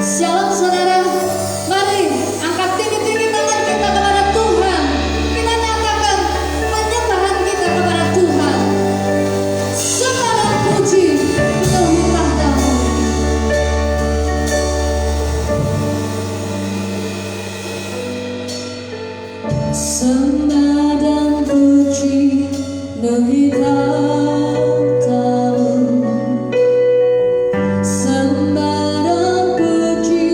Shalom saudara, mari angkat tinggi-tinggi tangan kita kepada Tuhan. Kita nyatakan penyembahan kita kepada Tuhan. Segala puji untuk tahta-Mu. Sembah dan puji bagi tahta-Mu. Sembah dan puji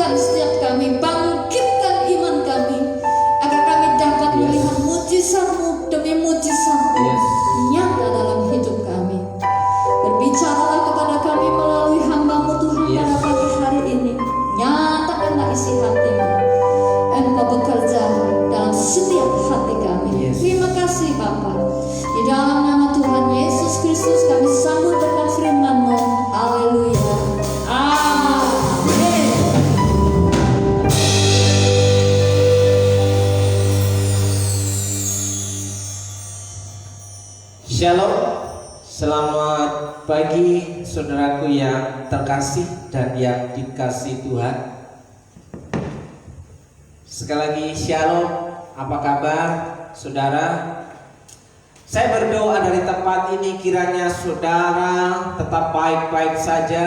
kuatkan setiap kami, bangkitkan iman kami, agar kami dapat melihat mujizat-Mu demi mujizat-Mu nyata dalam hidup kami. Berbicaralah kepada kami melalui hamba-Mu Tuhan pada pagi hari ini. Nyatakanlah isi hati-Mu. Engkau bekerja dalam setiap hati kami. Terima kasih Bapa. Di dalam nama Tuhan Yesus Kristus kami sambut berkat firman-Mu. Haleluya. Amin. Shalom. Selamat pagi saudaraku yang terkasih dan yang dikasihi Tuhan. Sekali lagi shalom. Apa kabar saudara? Saya berdoa dari tempat ini kiranya saudara tetap baik-baik saja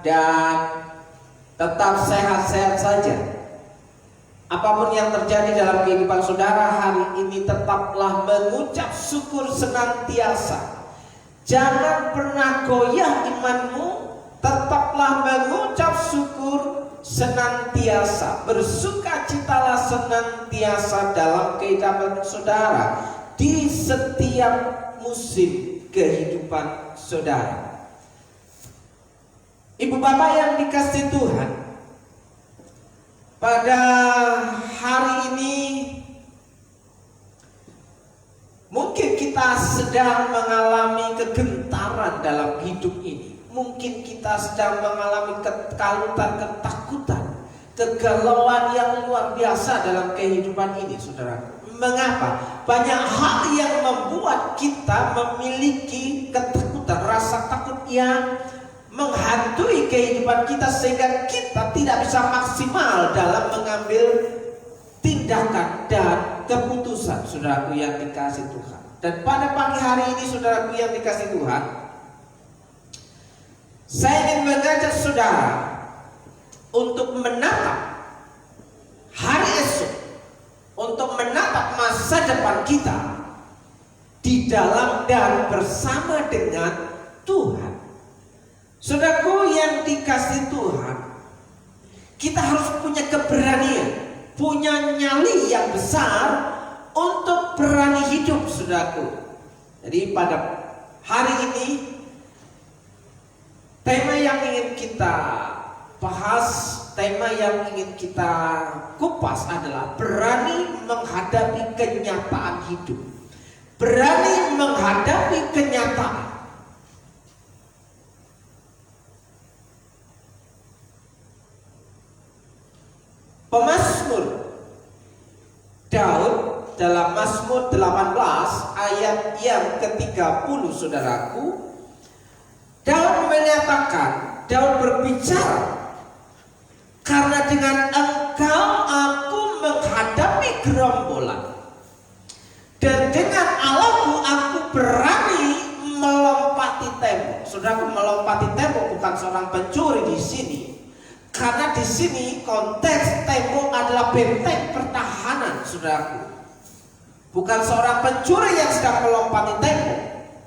dan tetap sehat-sehat saja. Apapun yang terjadi dalam kehidupan saudara hari ini, tetaplah mengucap syukur senantiasa. Jangan pernah goyah imanmu, tetaplah mengucap syukur senantiasa. Bersukacitalah senantiasa dalam kehidupan saudara di setiap musim kehidupan saudara. Ibu bapak yang dikasihi Tuhan, pada hari ini mungkin kita sedang mengalami kegentaran dalam hidup ini. Mungkin kita sedang mengalami kekalutan, ketakutan, kegalauan yang luar biasa dalam kehidupan ini, saudara. Mengapa? Banyak hal yang membuat kita memiliki ketakutan, rasa takut yang menghantui kehidupan kita sehingga kita tidak bisa maksimal dalam mengambil tindakan dan keputusan, saudaraku yang dikasihi Tuhan. Dan pada pagi hari ini, saudaraku yang dikasihi Tuhan, saya ingin mengajak saudara untuk menatap hari esok, untuk menatap masa depan kita di dalam dan bersama dengan Tuhan. Saudaraku yang dikasihi Tuhan, kita harus punya keberanian, punya nyali yang besar untuk berani hidup, saudaraku. Jadi pada hari ini tema yang ingin kita bahas, tema yang ingin kita kupas adalah berani menghadapi kenyataan hidup. Berani menghadapi kenyataan. Pemazmur Daud dalam Mazmur 18 ayat yang ke-30, saudaraku, Daud menyatakan, Daud berbicara, karena dengan Engkau aku menghadapi gerombolan, dan dengan Allahku aku berani melompati tembok. Saudaraku, melompati tembok bukan seorang pencuri di sini. Karena di sini konteks tembok adalah benteng pertahanan, saudaraku. Bukan seorang pencuri yang sedang melompati tembok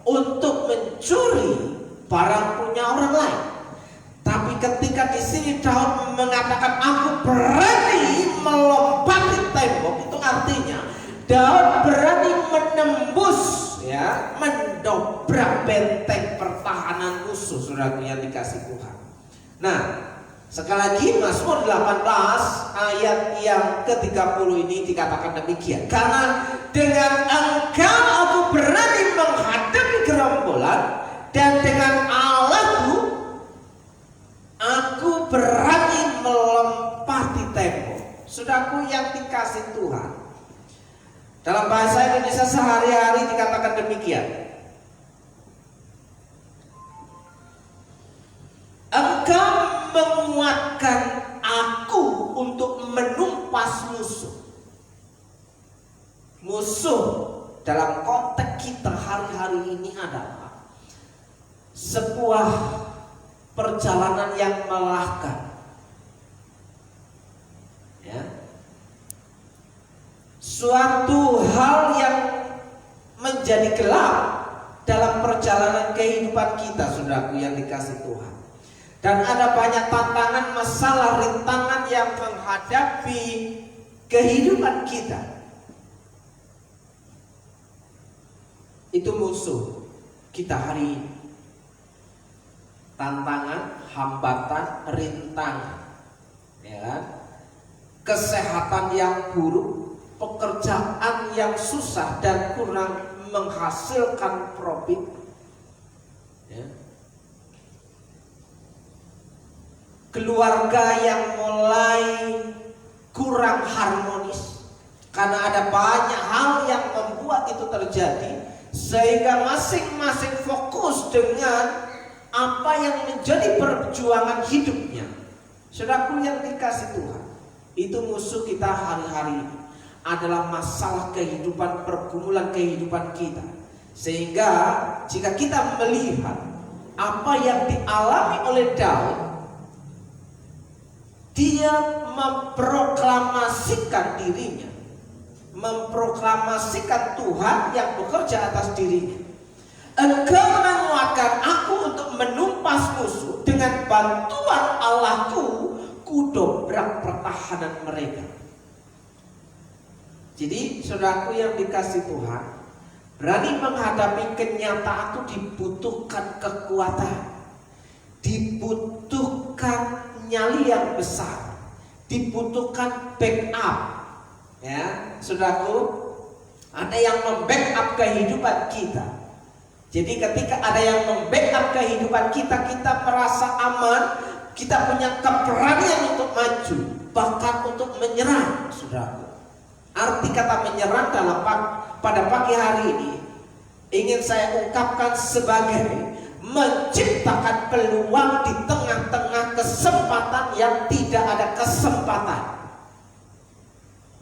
untuk mencuri barang punya orang lain. Tapi ketika di sini Daud mengatakan aku berani melompati tembok, itu artinya Daud berani menembus, ya, mendobrak benteng pertahanan musuh, saudaraku yang dikasihi Tuhan. Nah, sekali lagi Mazmur 18 ayat yang ke-30 ini dikatakan demikian. Karena dengan Engkau aku berani menghadapi gerombolan, dan dengan Allahku aku berani melompati tembok. Saudaraku yang dikasihi Tuhan, dalam bahasa Indonesia sehari-hari dikatakan demikian. Engkau menguatkan aku untuk menumpas musuh. Musuh dalam konteks kita hari-hari ini adalah sebuah perjalanan yang melelahkan, ya, suatu hal yang menjadi gelap dalam perjalanan kehidupan kita, saudaraku yang dikasihi Tuhan. Dan ada banyak tantangan, masalah, rintangan yang yang menghadapi kehidupan kita itu musuh kita hari ini. Tantangan, hambatan, rintangan, ya kan? Kesehatan yang buruk, pekerjaan yang susah dan kurang menghasilkan profit, ya. Keluarga yang mulai kurang harmonis karena ada banyak hal yang membuat itu terjadi, sehingga masing-masing fokus dengan apa yang menjadi perjuangan hidupnya. Saudaraku yang dikasih Tuhan, itu musuh kita hari-hari ini adalah masalah kehidupan, pergumulan kehidupan kita. Sehingga jika kita melihat apa yang dialami oleh Daud, dia memproklamasikan dirinya, memproklamasikan Tuhan yang bekerja atas dirinya. Engkau menguatkan aku untuk menumpas musuh, dengan bantuan Allahku kudobrak pertahanan mereka. Jadi saudaraku yang dikasih Tuhan, berani menghadapi kenyataan itu dibutuhkan kekuatan, dibutuhkan nyali yang besar, dibutuhkan backup. Ya, saudaraku, ada yang membackup kehidupan kita. Jadi ketika ada yang membackup kehidupan kita, kita merasa aman, kita punya keberanian untuk maju, bahkan untuk menyerang, saudaraku. Arti kata menyerang pada pagi hari ini ingin saya ungkapkan sebagai menciptakan peluang di tengah-tengah kesempatan yang tidak ada kesempatan.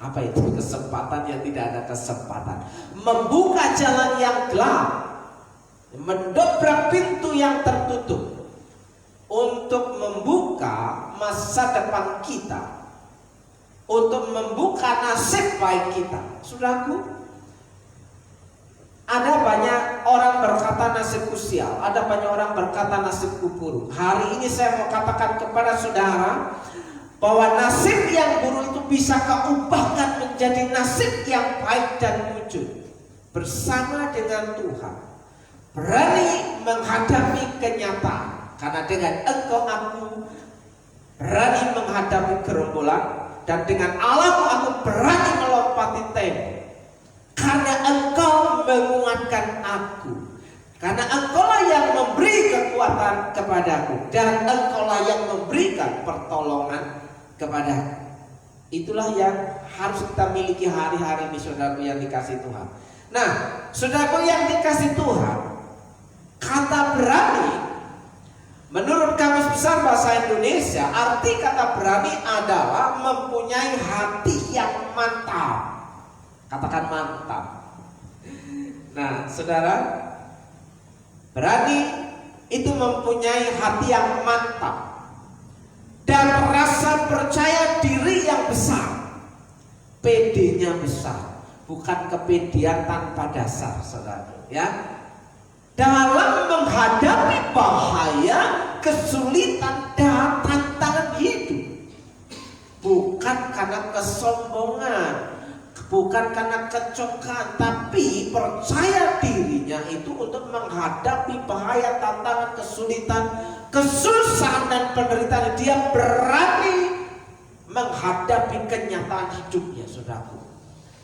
Apa itu kesempatan yang tidak ada kesempatan? Membuka jalan yang gelap, mendobrak pintu yang tertutup, untuk membuka masa depan kita, untuk membuka nasib baik kita. Saudaraku, ada banyak orang berkata nasibku sial, ada banyak orang berkata nasibku buruk. Hari ini saya mau katakan kepada saudara bahwa nasib yang buruk itu bisa kau ubahkan menjadi nasib yang baik dan wujud bersama dengan Tuhan. Berani menghadapi kenyataan, karena dengan engkau aku berani menghadapi gerombolan, dan dengan Allahku aku berani melompati tembok. Karena engkau menguatkan aku, karena engkaulah yang memberi kekuatan kepadaku, dan engkaulah yang memberikan pertolongan kepadaku. Itulah yang harus kita miliki hari-hari ini, saudaraku yang dikasih Tuhan. Nah, saudaraku yang dikasih Tuhan, kata berani menurut Kamus Besar Bahasa Indonesia, arti kata berani adalah mempunyai hati yang mantap. Katakan mantap. Nah, saudara, berani itu mempunyai hati yang mantap dan rasa percaya diri yang besar. PD-nya besar, bukan kepedean tanpa dasar, saudara. Ya, dalam menghadapi bahaya, kesulitan dan tantangan hidup, bukan karena kesombongan, bukan karena kecokan, tapi percaya dirinya itu untuk menghadapi bahaya, tantangan, kesulitan, kesusahan dan penderitaan. Dia berani menghadapi kenyataan hidupnya, saudaraku.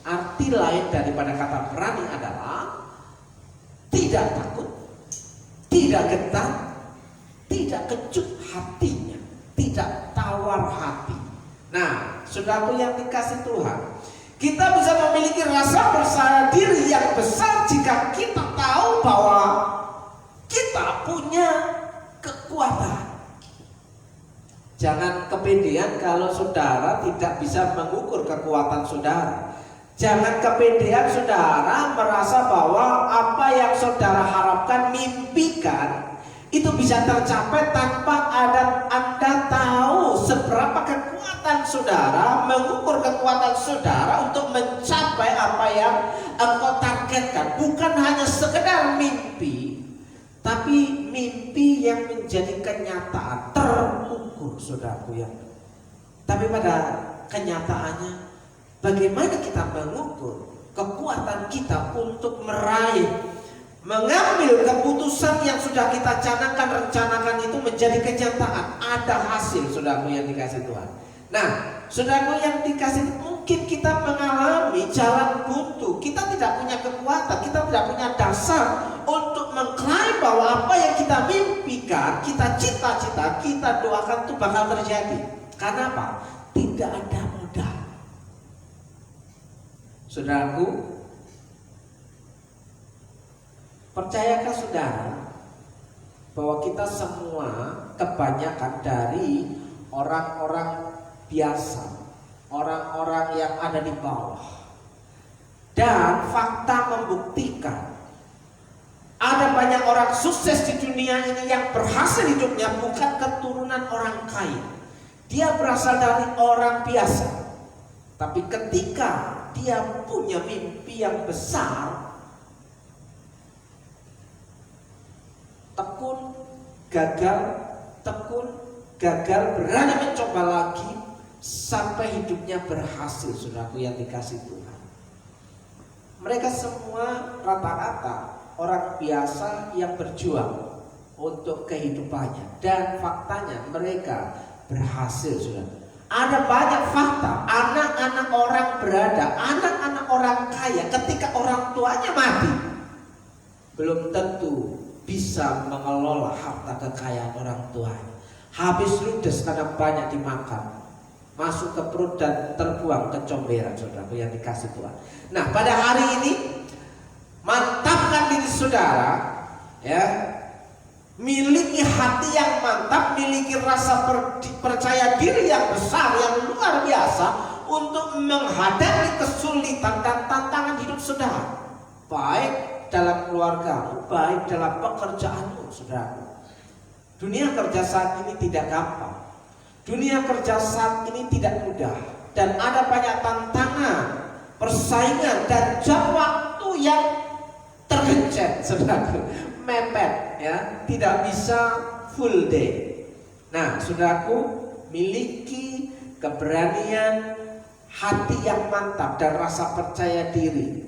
Arti lain daripada kata berani adalah tidak takut, tidak gentar, tidak kecut hatinya, tidak tawar hati. Nah, saudaraku yang dikasih Tuhan, kita bisa memiliki rasa percaya diri yang besar jika kita tahu bahwa kita punya kekuatan. Jangan kepedean kalau saudara tidak bisa mengukur kekuatan saudara. Jangan kepedean saudara merasa bahwa apa yang saudara harapkan, mimpikan, itu bisa tercapai tanpa Anda tahu seberapa kekuatan saudara, mengukur kekuatan saudara untuk mencapai apa yang engkau targetkan. Bukan hanya sekedar mimpi, tapi mimpi yang menjadi kenyataan, terukur, saudaraku yang. Tapi pada kenyataannya, bagaimana kita mengukur kekuatan kita untuk meraih, mengambil keputusan yang sudah kita canangkan, rencanakan itu menjadi kenyataan, ada hasil, saudaraku yang dikasih Tuhan. Nah, saudaraku yang dikasih, mungkin kita mengalami jalan buntu, kita tidak punya kekuatan, kita tidak punya dasar untuk mengklaim bahwa apa yang kita mimpikan, kita cita-cita, kita doakan itu bakal terjadi. Karena apa? Tidak ada modal. Saudaraku, percayakah saudara bahwa kita semua kebanyakan dari orang-orang biasa, orang-orang yang ada di bawah, dan fakta membuktikan ada banyak orang sukses di dunia ini yang berhasil hidupnya bukan keturunan orang kaya. Dia berasal dari orang biasa. Tapi ketika dia punya mimpi yang besar, tekun, gagal, berani mencoba lagi sampai hidupnya berhasil, saudaraku yang dikasih Tuhan. Mereka semua rata-rata orang biasa yang berjuang untuk kehidupannya, dan faktanya mereka berhasil, saudara. Ada banyak fakta, anak-anak orang berada, anak-anak orang kaya ketika orang tuanya mati, belum tentu bisa mengelola harta kekayaan orang tuanya. Habis ludes karena banyak dimakan, masuk ke perut dan terbuang ke comberan, saudara yang dikasih Tuhan. Nah, pada hari ini mantapkan diri saudara, ya, miliki hati yang mantap, miliki rasa percaya diri yang besar, yang luar biasa untuk menghadapi kesulitan dan tantangan hidup saudara, baik dalam keluargamu, baik dalam pekerjaanmu, saudara. Dunia kerja saat ini tidak gampang. Dunia kerja saat ini tidak mudah, dan ada banyak tantangan, persaingan, dan jam waktu yang tergencet, saudaraku, mepet, ya, tidak bisa full day. Nah, saudaraku, miliki keberanian, hati yang mantap, dan rasa percaya diri.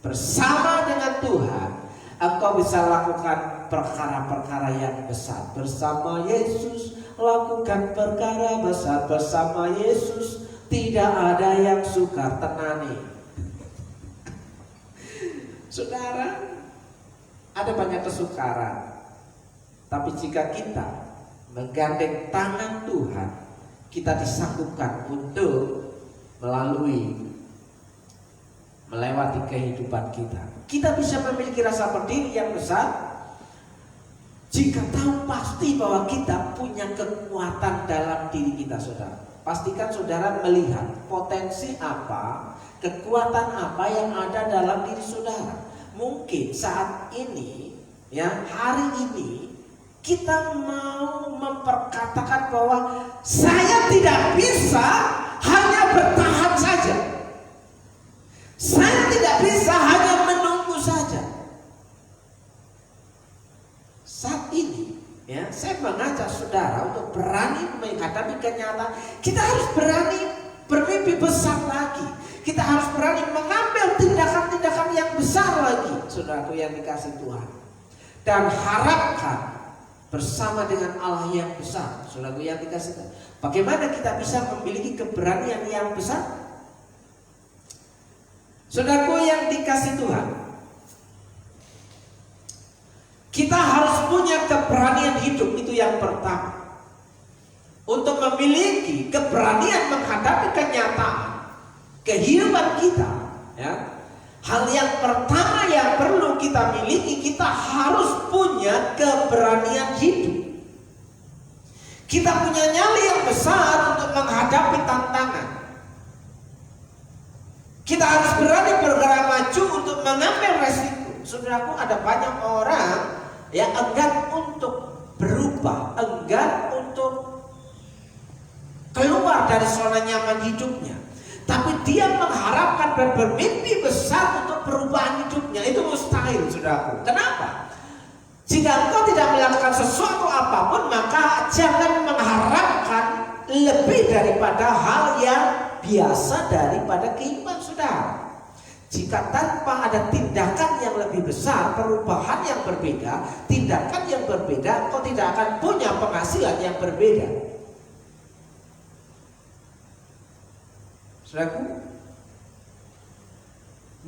Bersama dengan Tuhan, engkau bisa lakukan perkara-perkara yang besar. Bersama Yesus lakukan perkara besar. Bersama Yesus tidak ada yang sukar, tenani. Saudara, ada banyak kesukaran, tapi jika kita menggandeng tangan Tuhan, kita disanggupkan untuk melewati kehidupan kita. Kita bisa memiliki rasa berdiri yang besar jika tahu pasti bahwa kita punya kekuatan dalam diri kita, saudara. Pastikan saudara melihat potensi apa, kekuatan apa yang ada dalam diri saudara. Mungkin saat ini, ya, hari ini kita mau memperkatakan bahwa saya tidak bisa hanya bertahan saja. Saya tidak bisa hanya menunggu saja. Saat ini, ya, saya mengajak saudara untuk berani menghadapi kenyataan. Kita harus berani bermimpi besar lagi. Kita harus berani mengambil tindakan-tindakan yang besar lagi, saudaraku yang dikasih Tuhan. Dan harapkan bersama dengan Allah yang besar, saudaraku yang dikasih Tuhan. Bagaimana kita bisa memiliki keberanian yang besar? Saudaraku yang dikasih Tuhan, kita harus punya keberanian hidup, itu yang pertama. Untuk memiliki keberanian menghadapi kenyataan kehidupan kita, ya, hal yang pertama yang perlu kita miliki, kita harus punya keberanian hidup. Kita punya nyali yang besar untuk menghadapi tantangan. Kita harus berani bergerak maju untuk mengambil resiko. Saudaraku, ada banyak orang yang enggan untuk berubah, enggan untuk keluar dari zona nyaman hidupnya. Tapi dia mengharapkan dan bermimpi besar untuk perubahan hidupnya. Itu mustahil, saudaraku. Kenapa? Jika engkau tidak melakukan sesuatu apapun, maka jangan mengharapkan lebih daripada hal yang biasa daripada kehidupan saudara. Jika tanpa ada tindakan yang lebih besar, perubahan yang berbeda, tindakan yang berbeda, kau tidak akan punya penghasilan yang berbeda. Saudaraku,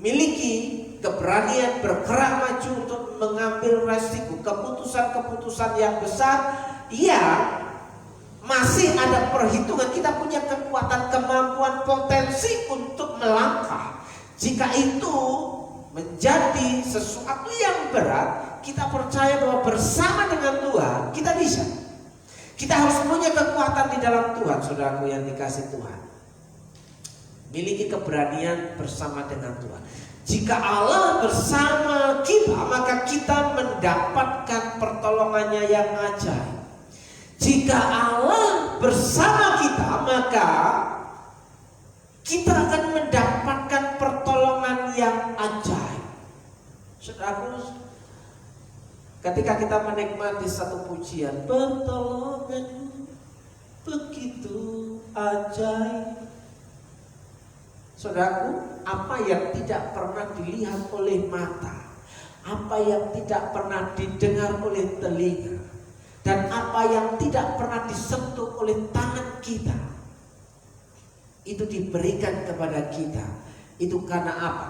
miliki keberanian bergerak maju untuk mengambil resiko, keputusan-keputusan yang besar. Ya, masih ada perhitungan, kita punya kekuatan, kemampuan, potensi untuk melangkah. Jika itu menjadi sesuatu yang berat, kita percaya bahwa bersama dengan Tuhan kita bisa. Kita harus punya kekuatan di dalam Tuhan, saudaraku yang dikasih Tuhan. Miliki keberanian bersama dengan Tuhan. Jika Allah bersama kita, maka kita mendapatkan pertolongannya yang ajaib. Jika Allah bersama kita, maka kita akan mendapatkan pertolongan yang ajaib. Saudaraku, ketika kita menikmati satu pujian, pertolonganmu begitu ajaib. Saudaraku, apa yang tidak pernah dilihat oleh mata, apa yang tidak pernah didengar oleh telinga, dan apa yang tidak pernah disentuh oleh tangan kita, itu diberikan kepada kita. Itu karena apa?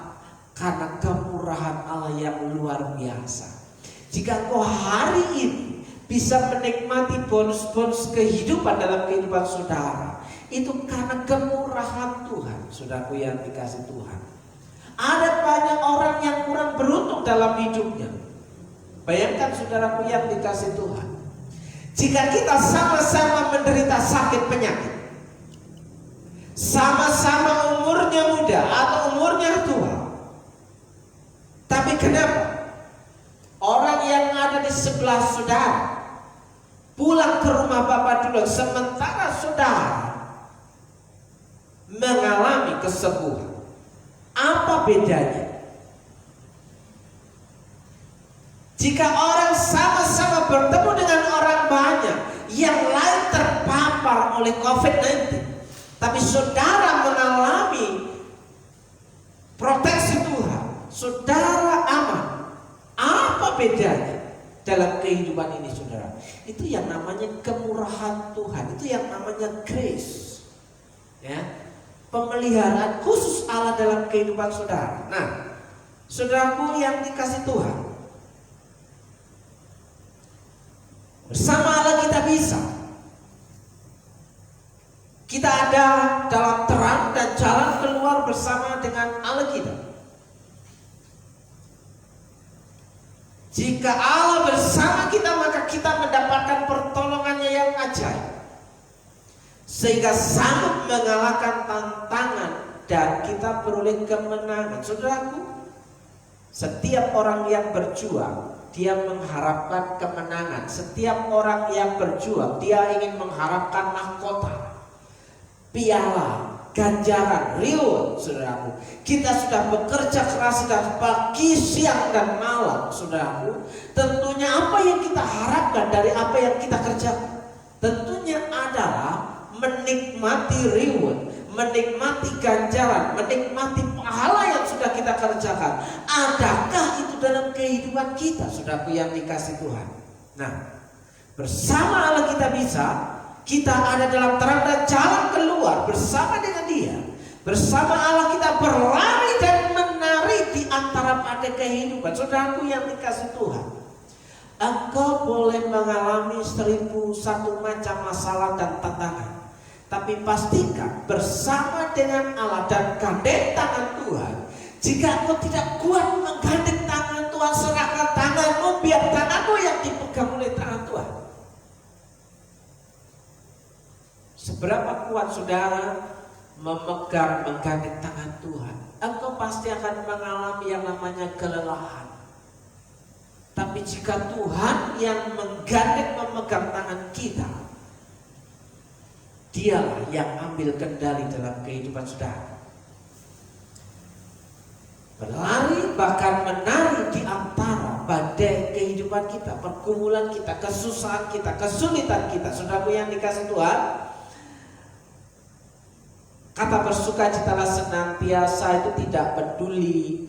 Karena kemurahan Allah yang luar biasa. Jika kau hari ini bisa menikmati bonus-bonus kehidupan dalam kehidupan saudara, itu karena kemurahan Tuhan. Saudaraku yang dikasih Tuhan, ada banyak orang yang kurang beruntung dalam hidupnya. Bayangkan saudaraku yang dikasih Tuhan, jika kita sama-sama menderita sakit penyakit, sama-sama umurnya muda atau umurnya tua, tapi kenapa orang yang ada di sebelah saudara pulang ke rumah Bapak dulu, sementara saudara mengalami kesembuhan? Apa bedanya? Jika orang sama-sama bertemu dengan orang banyak, yang lain terpapar oleh COVID-19, tapi saudara mengalami proteksi Tuhan, saudara aman. Apa bedanya dalam kehidupan ini, saudara? Itu yang namanya kemurahan Tuhan, itu yang namanya grace, ya, pemeliharaan khusus Allah dalam kehidupan saudara. Nah, saudaraku yang dikasih Tuhan, bersama Allah kita bisa. Kita ada dalam terang dan jalan keluar bersama dengan Allah kita. Jika Allah bersama kita, maka kita mendapatkan pertolongannya yang ajaib, sehingga sanggup mengalahkan tantangan dan kita beroleh kemenangan. Saudaraku, setiap orang yang berjuang, dia mengharapkan kemenangan. Setiap orang yang berjuang, dia ingin mengharapkan mahkota, piala, ganjaran, reward. Saudaraku, kita sudah bekerja keras, sudah pagi, siang, dan malam. Saudaraku, tentunya apa yang kita harapkan dari apa yang kita kerjakan, tentunya adalah menikmati reward, menikmati ganjaran, menikmati pahala yang sudah kita kerjakan. Adakah itu dalam kehidupan kita, saudaraku yang dikasih Tuhan? Nah, bersama Allah kita bisa. Kita ada dalam terang dan jalan keluar bersama dengan Dia. Bersama Allah kita berlari dan menari di antara pada kehidupan. Saudaraku yang dikasih Tuhan, engkau boleh mengalami 1001 macam masalah dan tantangan, tapi pastikan bersama dengan Allah dan gandeng tangan Tuhan. Jika engkau tidak kuat menggandeng tangan Tuhan, serahkan tanganmu, biar tanganmu yang dipegang oleh tangan Tuhan. Seberapa kuat saudara memegang, menggandeng tangan Tuhan, engkau pasti akan mengalami yang namanya kelelahan. Tapi jika Tuhan yang menggandeng, memegang tangan kita, Dialah yang ambil kendali dalam kehidupan saudara. Berlari bahkan menari di antara badai kehidupan kita, pergumulan kita, kesusahan kita, kesulitan kita. Saudaraku yang dikasih Tuhan, Kata bersukacitalah senantiasa itu tidak peduli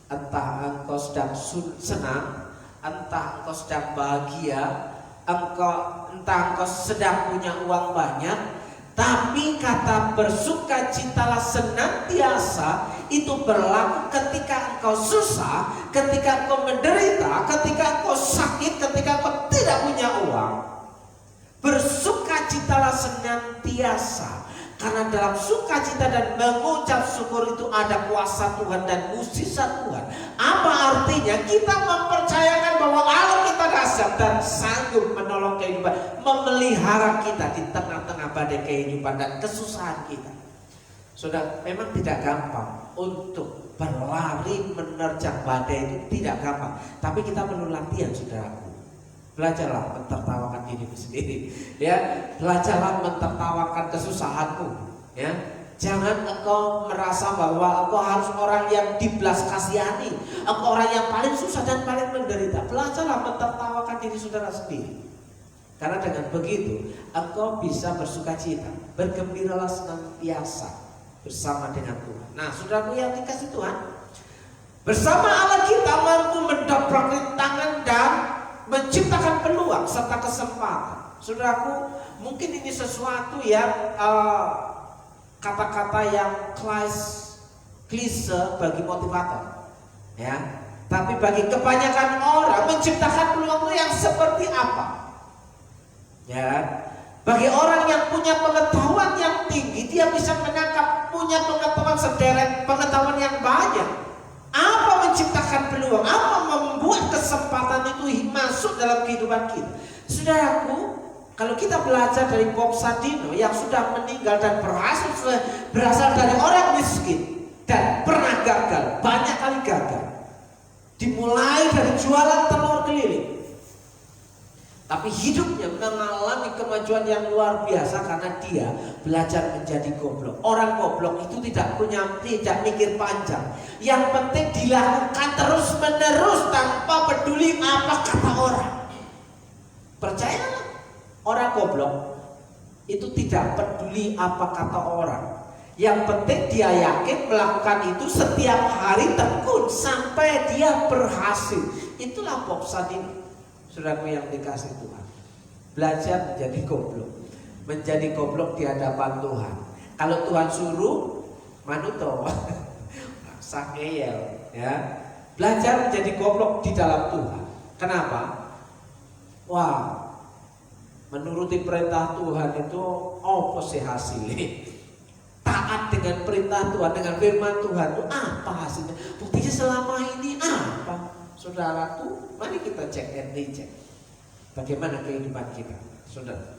entah engkau sedang senang, entah engkau sedang bahagia, entah engkau sedang punya uang banyak. Tapi kata bersukacitalah senantiasa itu berlaku ketika engkau susah, ketika engkau menderita, ketika engkau sakit, ketika engkau tidak punya uang. Bersukacitalah senantiasa, karena dalam sukacita dan mengucap syukur itu ada kuasa Tuhan dan mukjizat Tuhan. Apa artinya? Kita mempercayakan bahwa Allah kita dahsyat dan sanggup menolong kehidupan, memelihara kita di tengah-tengah badai kehidupan dan kesusahan kita. Saudara, memang tidak gampang untuk berlari menerjang badai, itu tidak gampang. Tapi kita perlu latihan, saudaraku. Belajarlah mentertawakan dirimu sendiri, ya. Belajarlah mentertawakan kesusahanmu, ya. Jangan engkau merasa bahwa engkau harus orang yang dibelas kasihani, engkau orang yang paling susah dan paling menderita. Belajarlah mentertawakan diri saudara sendiri. Karena dengan begitu engkau bisa bersukacita, bergembiralah senantiasa bersama dengan Tuhan. Nah, saudaraku yang dikasih Tuhan, bersama Allah kita mampu mendobrak rintangan dan menciptakan peluang serta kesempatan. Saudaraku, mungkin ini sesuatu yang kata-kata yang klise bagi motivator, ya. Tapi bagi kebanyakan orang, menciptakan peluang itu yang seperti apa? Ya, bagi orang yang punya pengetahuan yang tinggi, dia bisa menangkap, punya pengetahuan sederet, pengetahuan yang banyak. Apa menciptakan peluang? Apa membuat kesempatan itu masuk dalam kehidupan kita? Saudaraku, kalau kita belajar dari Bob Sadino yang sudah meninggal dan berasal dari orang miskin dan pernah gagal, banyak kali gagal. Dimulai dari jualan telur keliling, tapi hidupnya mengalami kemajuan yang luar biasa karena dia belajar menjadi goblok. Orang goblok itu tidak mikir panjang. Yang penting dilakukan terus menerus tanpa peduli apa kata orang. Percayalah, orang goblok itu tidak peduli apa kata orang. Yang penting dia yakin melakukan itu setiap hari tekun sampai dia berhasil. Itulah Bob Sadino. Saudaraku yang dikasih Tuhan, belajar menjadi goblok, menjadi goblok di hadapan Tuhan. Kalau Tuhan suruh, manuto, sakeyel, ya. Belajar menjadi goblok di dalam Tuhan. Kenapa? Wah, menuruti perintah Tuhan itu apa sih hasilnya? Taat dengan perintah Tuhan, dengan firman Tuhan itu apa hasilnya? Buktinya selama ini apa? Saudaraku, mari kita cek and recheck. Bagaimana kehidupan kita, saudara?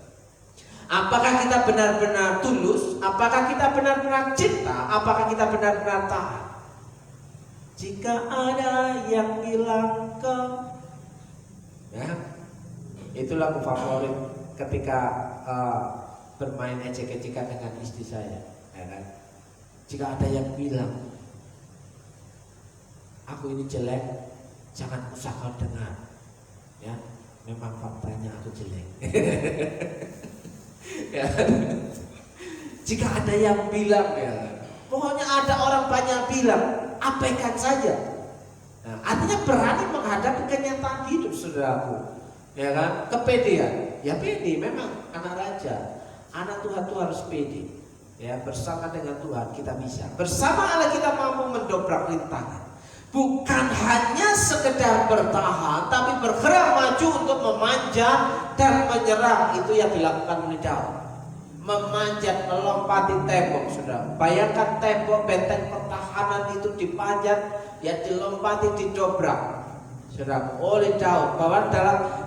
Apakah kita benar-benar tulus? Apakah kita benar-benar cinta? Apakah kita benar-benar taat? Jika ada yang bilang kau, ya, itu lagu favorit ketika bermain ejek-ejekan dengan istri saya, ya kan? Jika ada yang bilang aku ini jelek, jangan usah kau dengar, ya. Memang faktanya aku jelek. Ya. Jika ada yang bilang, ya, pokoknya ada orang banyak bilang, abaikan saja. Nah, artinya berani menghadapi kenyataan hidup, saudaraku, ya kan? Kepedean, ya pede. Memang anak raja, anak Tuhan itu harus pede. Ya, bersama dengan Tuhan kita bisa. Bersama Allah kita mampu mendobrak rintangan. Bukan hanya sekedar bertahan, tapi bergerak maju untuk memanjat dan menyerang. Itu yang dilakukan oleh Daud. Memanjat, melompati tembok, saudara. Bayangkan tembok benteng pertahanan itu dipanjat, ya dilompati, didobrak, saudara. Oleh Daud, bahwa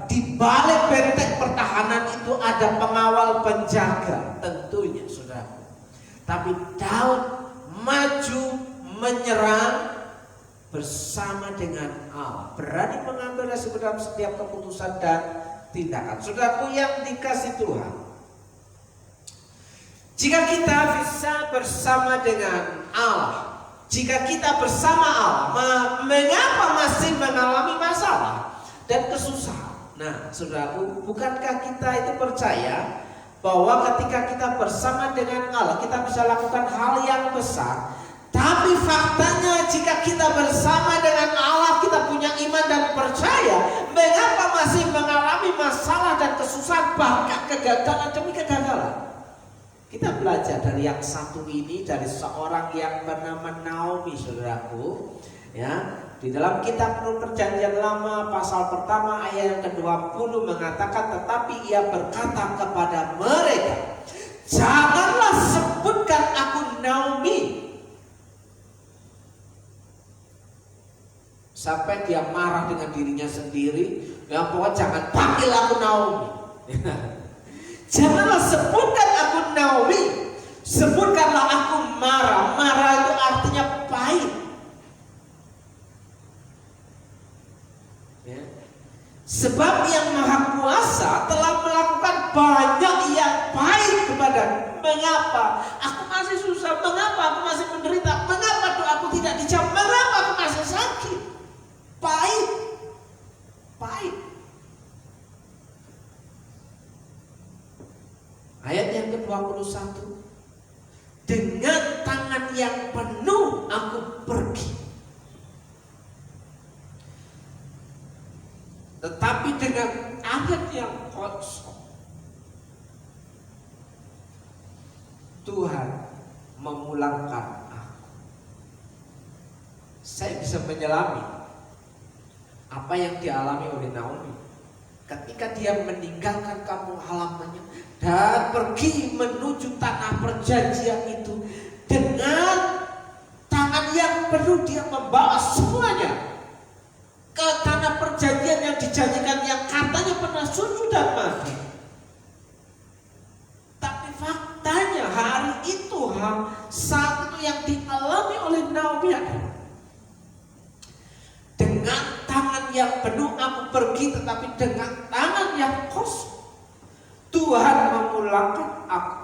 di balik benteng pertahanan itu ada pengawal penjaga, tentunya, saudara. Tapi Daud maju menyerang bersama dengan Allah, berani mengambil resiko dalam setiap keputusan dan tindakan. Saudaraku yang dikasih Tuhan, jika kita bisa bersama dengan Allah, jika kita bersama Allah, mengapa masih mengalami masalah dan kesusahan? Nah, saudaraku, bukankah kita itu percaya bahwa ketika kita bersama dengan Allah, kita bisa lakukan hal yang besar. Tapi faktanya jika kita bersama dengan Allah, kita punya iman dan percaya, mengapa masih mengalami masalah dan kesusahan, bahkan kegagalan demi kegagalan? Kita belajar dari yang satu ini, dari seorang yang bernama Naomi, saudaraku. Ya, di dalam kitab Perjanjian Lama pasal pertama ayat yang ke-20 mengatakan, tetapi ia berkata kepada mereka, janganlah sebutkan aku Naomi. Sampai dia marah dengan dirinya sendiri, yang pokoknya jangan panggil aku Naomi. Janganlah sebutkan aku Naomi, sebutkanlah aku Mara. Mara itu artinya pahit. Ya. Sebab yang Maha Kuasa telah melakukan banyak yang pahit kepadaku. Mengapa aku masih susah? Mengapa aku masih menderita? Mengapa doaku tidak dijawab? Mengapa aku masih sakit? Pahit, pahit. Ayat yang ke-21, dengan tangan yang penuh aku pergi, tetapi dengan ayat yang kosong Tuhan memulangkan aku. Saya bisa menyelami apa yang dialami oleh Naomi ketika dia meninggalkan kampung halamannya dan pergi menuju tanah perjanjian itu. Dengan tangan yang penuh dia membawa semuanya ke tanah perjanjian yang dijanjikan, yang katanya pernah susu dan madu. Tapi faktanya hari itu, saat itu yang dialami oleh Naomi adalah, dengan tangan yang penuh aku pergi, tetapi dengan tangan yang kosong Tuhan memulangkan aku.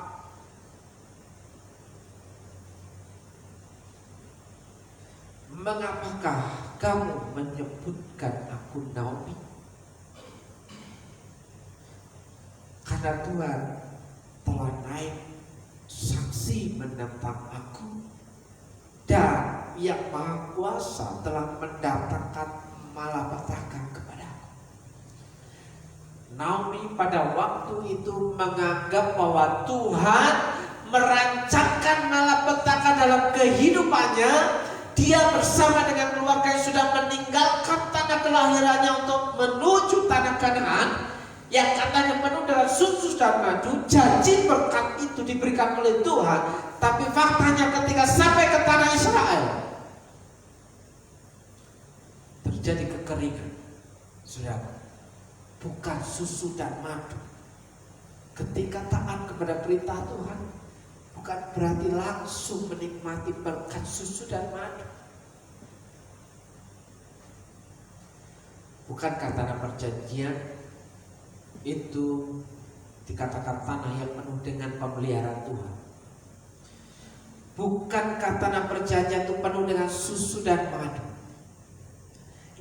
Mengapakah kamu menyebutkan aku Naomi? Karena Tuhan telah naik saksi menentang aku, dan Yang Maha Kuasa telah mendatangkan malapetaka kepadaku. Naomi pada waktu itu menganggap bahwa Tuhan merancangkan malapetaka dalam kehidupannya. Dia bersama dengan keluarga yang sudah meninggalkan tanah kelahirannya untuk menuju tanah Kanaan yang katanya penuh dengan susu dan madu. Janji berkat itu diberikan oleh Tuhan, tapi faktanya ketika sampai ke tanah Israel terjadi kekeringan. Saudara, bukan susu dan madu. Ketika taat kepada perintah Tuhan, bukan berarti langsung menikmati berkat susu dan madu. Bukankah tanah perjanjian itu dikatakan tanah yang penuh dengan pemeliharaan Tuhan? Bukankah tanah perjanjian itu penuh dengan susu dan madu?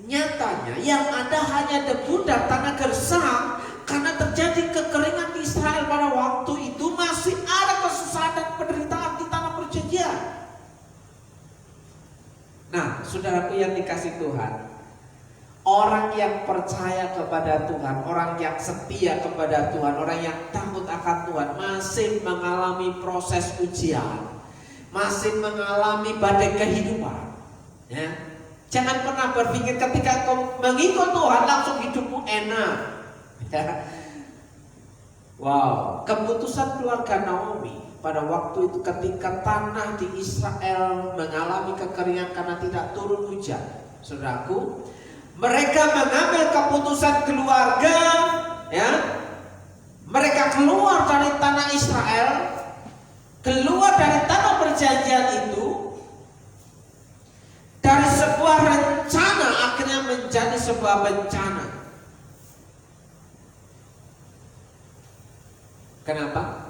Nyatanya yang ada hanya debu dan tanah gersang, karena terjadi kekeringan di Israel pada waktu itu. Masih ada kesusahan dan penderitaan di tanah perjanjian. Nah, saudaraku yang dikasih Tuhan, orang yang percaya kepada Tuhan, orang yang setia kepada Tuhan, orang yang takut akan Tuhan, masih mengalami proses ujian, masih mengalami badai kehidupan. Ya. Jangan pernah berpikir ketika kau mengikut Tuhan langsung hidupmu enak. Ya. Wow, keputusan keluarga Naomi pada waktu itu ketika tanah di Israel mengalami kekeringan karena tidak turun hujan. Saudaraku, mereka mengambil keputusan keluarga, ya. Mereka keluar dari tanah Israel, keluar dari tanah perjanjian itu, dari sebuah rencana akhirnya menjadi sebuah bencana. Kenapa?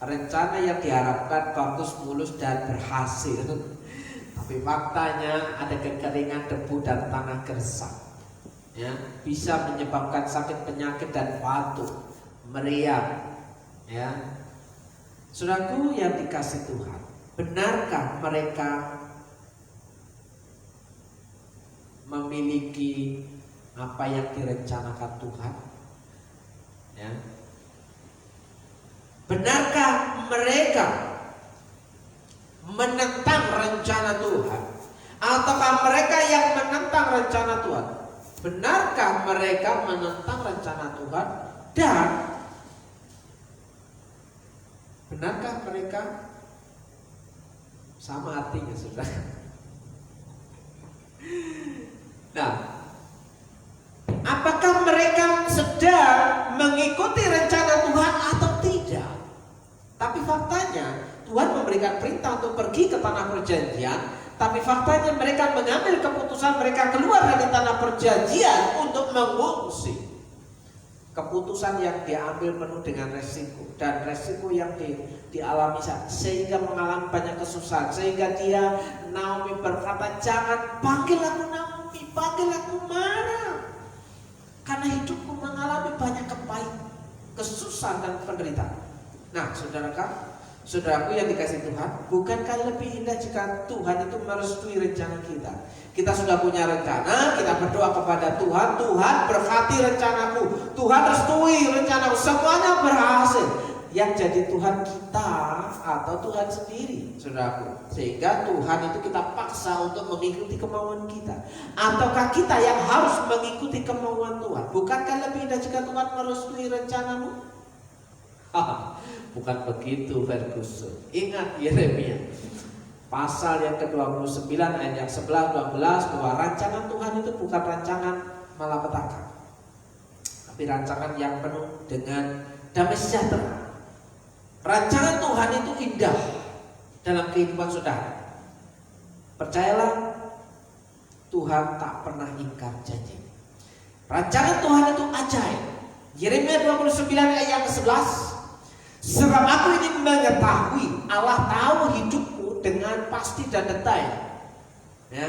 Rencana yang diharapkan bagus, mulus dan berhasil, tapi faktanya ada kekeringan, debu dan tanah gersang. Ya, bisa menyebabkan sakit, penyakit dan batuk, meriang. Ya, saudaraku yang dikasih Tuhan, benarkah mereka memiliki apa yang direncanakan Tuhan? Ya. Benarkah mereka menentang rencana Tuhan? Ataukah mereka yang menentang rencana Tuhan? Benarkah mereka menentang rencana Tuhan? Dan benarkah mereka, sama artinya sudah. Nah, apakah mereka sedang mengikuti rencana Tuhan atau tidak? Tapi faktanya Tuhan memberikan perintah untuk pergi ke tanah perjanjian, tapi faktanya mereka mengambil keputusan mereka keluar dari tanah perjanjian untuk mengungsi. Keputusan yang diambil penuh dengan resiko, dan resiko yang dialami sehingga mengalami banyak kesusahan, sehingga Naomi berkata, jangan panggil aku Naomi, panggil aku Mara, karena hidupku mengalami banyak kepahitan, kesusahan dan penderitaan. Nah, saudaraku yang dikasih Tuhan, bukankah lebih indah jika Tuhan itu merestui rencana kita? Kita sudah punya rencana, kita berdoa kepada Tuhan, Tuhan berkati rencanaku, Tuhan restui rencanaku, semuanya berhasil. Yang jadi Tuhan kita atau Tuhan sendiri, saudaraku. Sehingga Tuhan itu kita paksa untuk mengikuti kemauan kita, ataukah kita yang harus mengikuti kemauan Tuhan? Bukankah lebih indah jika Tuhan merestui rencanamu? Bukan begitu, Ferguson. Ingat Yeremia pasal yang ke-29 ayat yang 11-12 bahwa rancangan Tuhan itu bukan rancangan malapetaka, tapi rancangan yang penuh dengan damai sejahtera. Rancangan Tuhan itu indah dalam kehidupan saudara. Percayalah, Tuhan tak pernah ingkar janji. Rancangan Tuhan itu ajaib. Yeremia 29 ayat yang ke-11, sebab aku ini mengetahui, Allah tahu hidupku dengan pasti dan detail. Ya.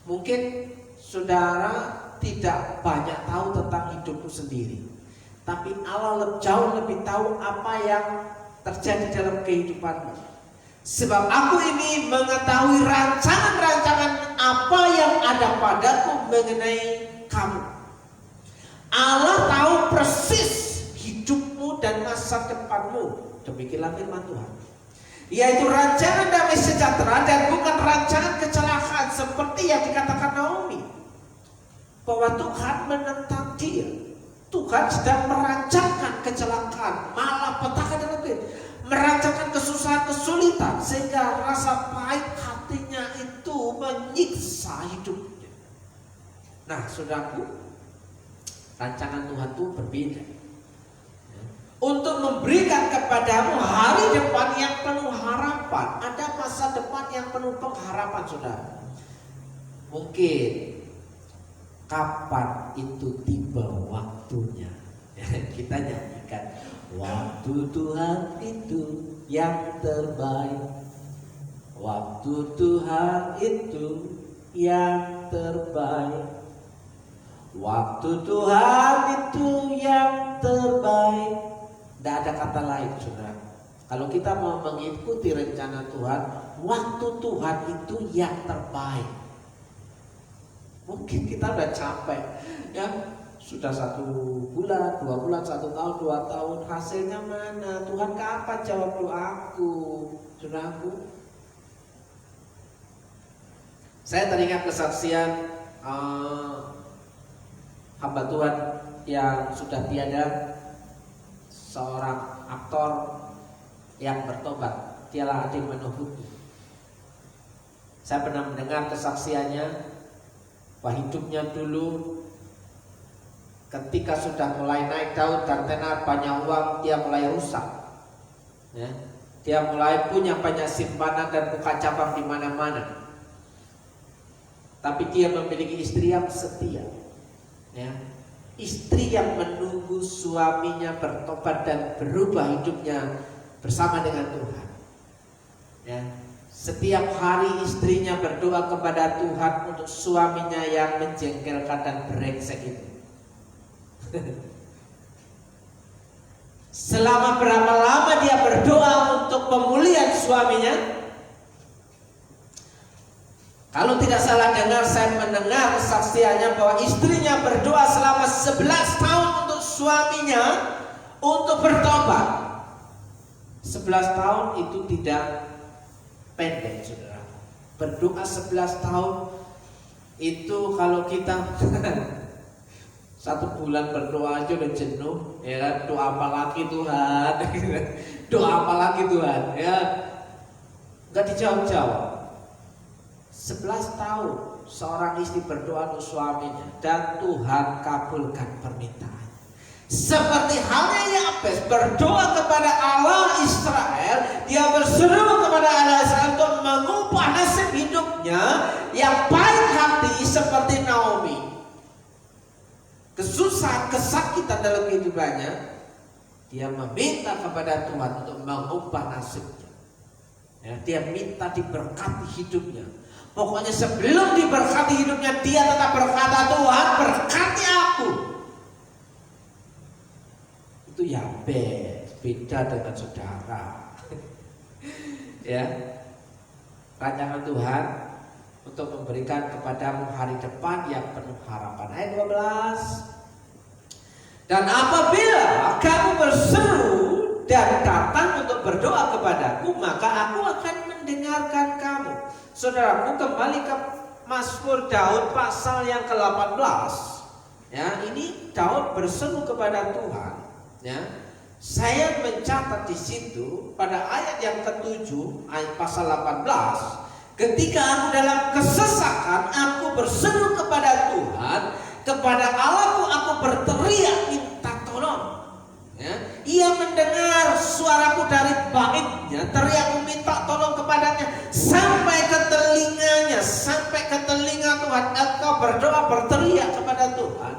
Mungkin saudara tidak banyak tahu tentang hidupku sendiri, tapi Allah jauh lebih tahu apa yang terjadi dalam kehidupanmu. Sebab aku ini mengetahui rancangan-rancangan apa yang ada padaku mengenai kamu. Allah tahu persis hidupmu dan masa depanmu. Demikianlah firman Tuhan, yaitu rancangan damai sejahtera dan bukan rancangan kecelakaan, seperti yang dikatakan Naomi, bahwa Tuhan menentang dia. Tuhan sedang merancangkan kecelakaan, malapetaka dalam hidup, merancangkan kesusahan, kesulitan, sehingga rasa pahit hatinya itu menyiksa hidupnya. Nah, saudaraku, rancangan Tuhan itu berbeda, untuk memberikan kepadamu hari depan yang penuh harapan. Ada masa depan yang penuh pengharapan, saudara. Mungkin kapan itu tiba waktunya, kita nyanyikan, waktu Tuhan itu yang terbaik, waktu Tuhan itu yang terbaik, waktu Tuhan itu yang terbaik. Tidak ada kata lain, saudara. Kalau kita mau mengikuti rencana Tuhan, waktu Tuhan itu yang terbaik. Mungkin kita udah capek, ya sudah 1 bulan, 2 bulan, 1 tahun, 2 tahun, hasilnya mana? Tuhan kapan jawab doaku, saudaraku? Saya teringat kesaksian hamba Tuhan yang sudah tiada, seorang aktor yang bertobat, Tiala Adi Manohuti. Saya pernah mendengar kesaksiannya, bahwa hidupnya dulu ketika sudah mulai naik daun dan tenar, banyak uang, dia mulai rusak. Ya. Dia mulai punya banyak simpanan dan buka cabang di mana-mana. Tapi dia memiliki istri yang setia. Ya. Istri yang menunggu suaminya bertobat dan berubah hidupnya bersama dengan Tuhan. Ya. Setiap hari istrinya berdoa kepada Tuhan untuk suaminya yang menjengkelkan dan brengsek itu. Selama berapa lama dia berdoa untuk pemulihan suaminya? Kalau tidak salah dengar, saya mendengar kesaksiannya bahwa istrinya berdoa selama 11 tahun untuk suaminya untuk bertobat. 11 tahun itu tidak pendek, saudara. Berdoa 11 tahun itu kalau kita 1 bulan berdoa aja udah jenuh, ya kan? Doa apa lagi Tuhan? Doa apa lagi Tuhan? Ya, nggak dijawab-jawab. 11 tahun seorang istri berdoa untuk suaminya dan Tuhan kabulkan permintaan. Seperti halnya Yabes berdoa kepada Allah Israel, dia berseru kepada Allah Israel untuk mengubah nasib hidupnya yang baik hati seperti Naomi. Kesusahan, kesakitan dalam kehidupannya, dia meminta kepada Tuhan untuk mengubah nasibnya. Ya, dia minta diberkati hidupnya. Pokoknya sebelum diberkati hidupnya, dia tetap berkata, Tuhan berkati aku. Itu Yabes, beda dengan saudara. Ya, rancangan Tuhan untuk memberikan kepadamu hari depan yang penuh harapan. Ayat 12. Dan apabila kamu berseru dan datang untuk berdoa kepadaku, maka aku akan mendengarkan kamu. Saudaraku, kembali ke Mazmur Daud pasal yang ke-18. Ya, ini Daud berseru kepada Tuhan. Ya, saya mencatat di situ pada ayat yang ke-7, ayat pasal 18. Ketika aku dalam kesesakan, aku berseru kepada Tuhan, kepada Allahku aku berteriak minta tolong. Ya, ia mendengar suaraku dari baitnya, teriakku minta tolong kepadanya sampai ke telinganya, sampai ke telinga Tuhan. Engkau berdoa berteriak kepada Tuhan.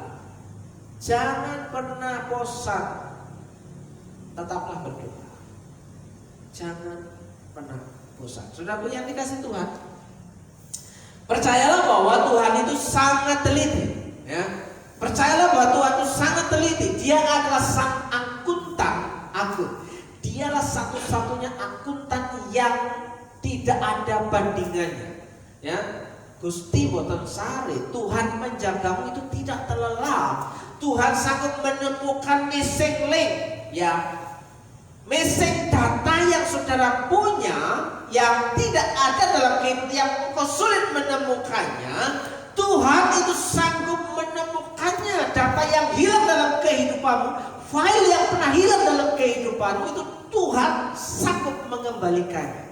Jangan pernah bosan, tetaplah berdoa. Jangan pernah bosan. Saudaraku yang dikasih Tuhan, percayalah bahwa Tuhan itu sangat teliti. Ya, percayalah bahwa Tuhan itu sangat teliti. Dia adalah sang akuntan agung. Dialah satu-satunya akuntan yang tidak ada bandingannya. Ya, Gusti boten sare, Tuhan menjagamu itu tidak terlelap. Tuhan sanggup menemukan missing link. Ya, missing data yang saudara punya yang tidak ada dalam kehidupan, yang engkau sulit menemukannya, Tuhan itu sanggup menemukannya. Data yang hilang dalam kehidupanmu, file yang pernah hilang dalam kehidupanmu, itu Tuhan sanggup mengembalikannya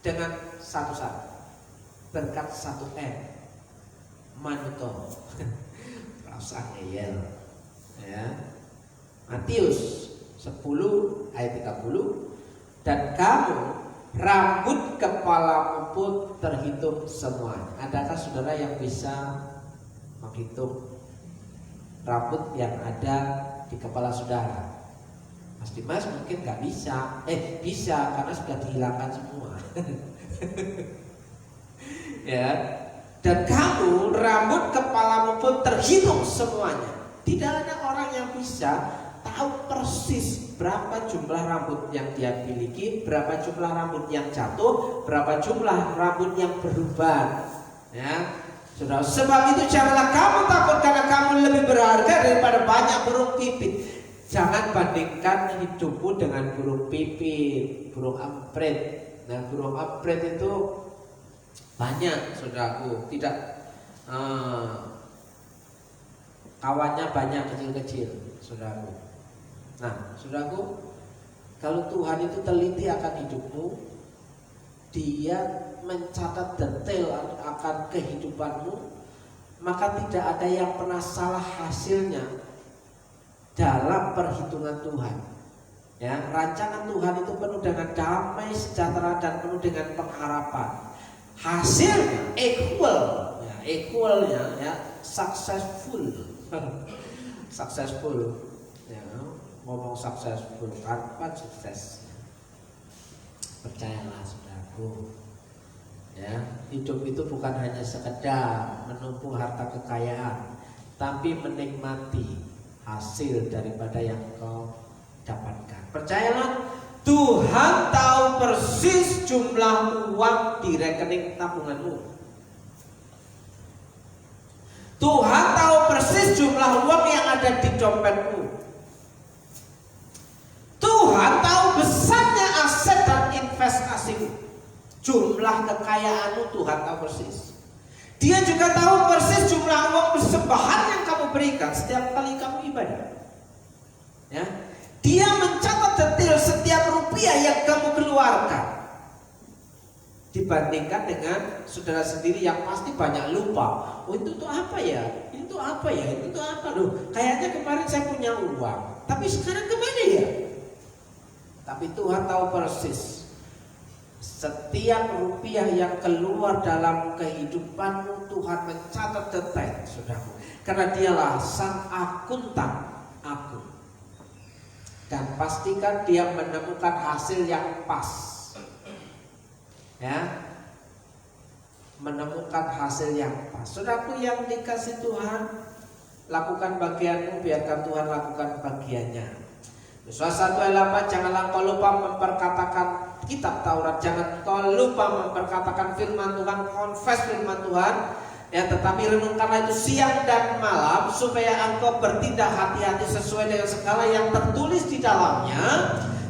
dengan satu syarat, berkat 1M, manuto. Rasa ngeyel. Ya, Matius 10 ayat 30. Dan kamu rambut kepalamu pun terhitung semuanya. Adakah saudara yang bisa menghitung rambut yang ada di kepala saudara? Mas Dimas mungkin nggak bisa. Bisa karena sudah dihilangkan semua. Ya. Dan kamu rambut kepalamu pun terhitung semuanya. Tidak ada orang yang bisa tahu persis berapa jumlah rambut yang dia miliki, berapa jumlah rambut yang jatuh, berapa jumlah rambut yang berubah. Ya, saudara. Sebab itu janganlah kamu takut karena kamu lebih berharga daripada banyak burung pipit. Jangan bandingkan hidupmu dengan burung pipit, burung emprit. Nah, burung emprit itu banyak, saudaraku. Tidak kawannya banyak kecil-kecil, saudaraku. Nah, saudaraku, kalau Tuhan itu teliti akan hidupmu, Dia mencatat detail akan kehidupanmu, maka tidak ada yang pernah salah hasilnya dalam perhitungan Tuhan. Ya, rancangan Tuhan itu penuh dengan damai, sejahtera, dan penuh dengan pengharapan. Hasilnya equal, ya, equalnya ya, successful. Successful. Ya, ngomong successful kan sukses. Percayalah saudaraku, ya, hidup itu bukan hanya sekedar menumpuk harta kekayaan, tapi menikmati hasil daripada yang kau dapatkan. Percayalah, Tuhan tahu persis jumlah uang di rekening tabunganmu. Tuhan tahu persis jumlah uang yang ada di dompetmu. Tuhan tahu besarnya aset dan investasimu. Jumlah kekayaanmu Tuhan tahu persis. Dia juga tahu persis jumlah uang persembahan yang kamu berikan setiap kali kamu ibadah. Ya. Dia mencatat detail setiap rupiah yang kamu keluarkan. Dibandingkan dengan saudara sendiri yang pasti banyak lupa. Oh, itu tuh apa ya? Itu apa ya? Itu tuh apa? Loh, kayaknya kemarin saya punya uang, tapi sekarang kemana ya? Tapi Tuhan tahu persis setiap rupiah yang keluar dalam kehidupanmu. Tuhan mencatat detail, saudaraku. Karena dialah sang akuntan akun. Dan pastikan dia menemukan hasil yang pas. Ya, menemukan hasil yang pas. Saudaraku yang dikasih Tuhan, lakukan bagianmu, biarkan Tuhan lakukan bagiannya. Yosua 1 ayat 8, janganlah kau lupa memperkatakan kitab Taurat, jangan kau lupa memperkatakan firman Tuhan, confess firman Tuhan. Ya, tetapi renungkanlah itu siang dan malam, supaya engkau bertindak hati-hati sesuai dengan segala yang tertulis di dalamnya.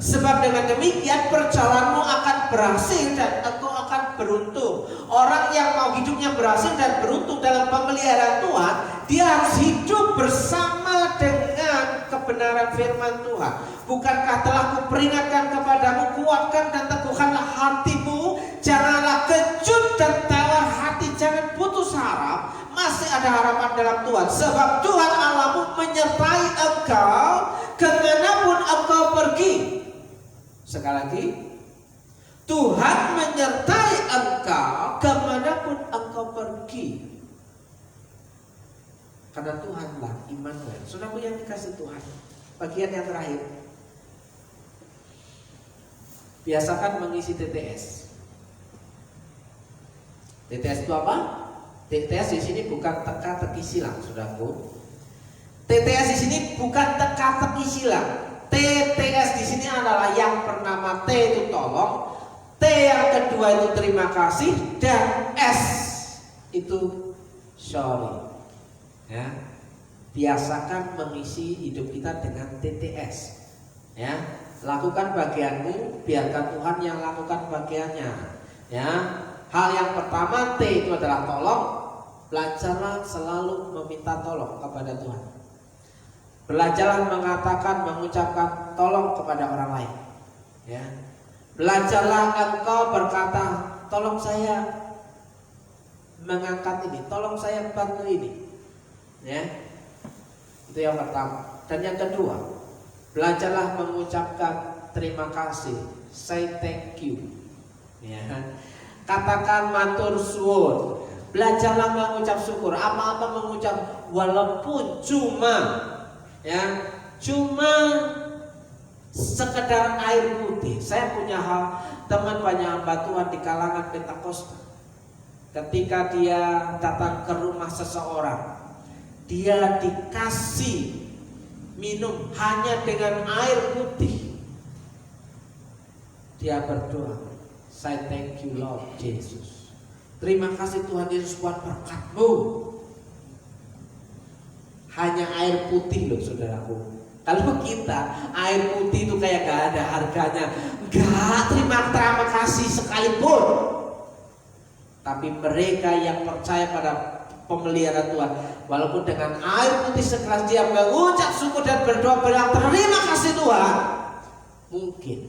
Sebab dengan demikian perjalananmu akan berhasil dan engkau akan beruntung. Orang yang mau hidupnya berhasil dan beruntung dalam pemeliharaan Tuhan, dia harus hidup bersama dengan kebenaran firman Tuhan. Bukankah telah kuperingatkan kepadamu, kuatkan dan teguhkanlah hatimu, janganlah kecut dan tawar hati, jangan putus harap. Masih ada harapan dalam Tuhan, sebab Tuhan Allahmu menyertai engkau kemanapun engkau pergi. Sekali lagi, Tuhan menyertai engkau kemanapun engkau pergi. Karena Tuhanlah Immanuel. Saudaraku yang dikasih Tuhan, bagian yang terakhir, biasakan mengisi TTS. TTS itu apa? TTS di sini bukan teka-teki silang, saudaraku. TTS di sini bukan teka-teki silang. TTS di sini adalah yang pertama T itu tolong, T yang kedua itu terima kasih, dan S itu sorry. Ya, biasakan mengisi hidup kita dengan TTS. Ya, lakukan bagianmu, biarkan Tuhan yang lakukan bagiannya. Ya, hal yang pertama T itu adalah tolong. Belajarlah selalu meminta tolong kepada Tuhan. Belajarlah mengatakan, mengucapkan tolong kepada orang lain. Ya, belajarlah engkau berkata, tolong saya mengangkat ini, tolong saya bantu ini. Ya, itu yang pertama. Dan yang kedua, belajarlah mengucapkan terima kasih, say thank you. Ya, katakan matur suwun. Belajarlah mengucap syukur. Apa-apa mengucap, walaupun cuma, ya, cuma sekedar air putih. Saya punya teman banyak hamba Tuhan di kalangan Pentakosta. Ketika dia datang ke rumah seseorang, dia dikasih minum hanya dengan air putih. Dia berdoa, saya thank you Lord Jesus. Terima kasih Tuhan Yesus buat berkat-Mu. Hanya air putih loh, saudaraku. Kalau kita air putih itu kayak gak ada harganya, gak terima kasih sekalipun. Tapi mereka yang percaya pada pemeliharaan Tuhan, walaupun dengan air putih sekeras dia mengucap syukur dan berdoa bilang terima kasih Tuhan, mungkin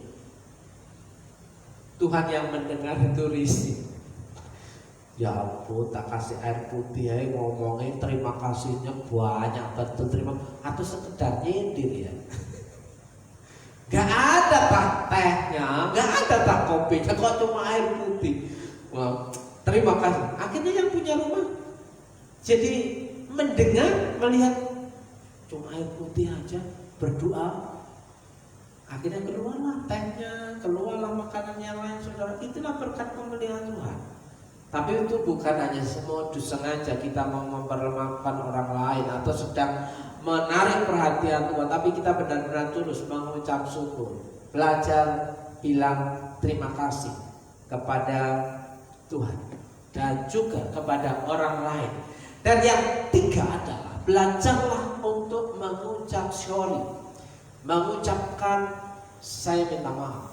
Tuhan yang mendengar itu risih. Ya ampun, tak kasih air putih ya, ngomongin terima kasihnya banyak betul, terima, atau sekedar nyindir ya. Gak ada tak tehnya, gak ada tak kopinya, kok cuma air putih. Wah, terima kasih. Akhirnya yang punya rumah jadi mendengar, melihat cuma air putih aja, berdoa. Akhirnya keluarlah tehnya, keluarlah makanan yang lain, saudara. Itulah berkat pemeliharaan Tuhan. Tapi itu bukan hanya semodus sengaja kita mau memperlemahkan orang lain atau sedang menarik perhatian Tuhan, tapi kita benar-benar tulus mengucap syukur, belajar bilang terima kasih kepada Tuhan dan juga kepada orang lain. Dan yang tiga adalah belajarlah untuk mengucap sorry, mengucapkan saya minta maaf.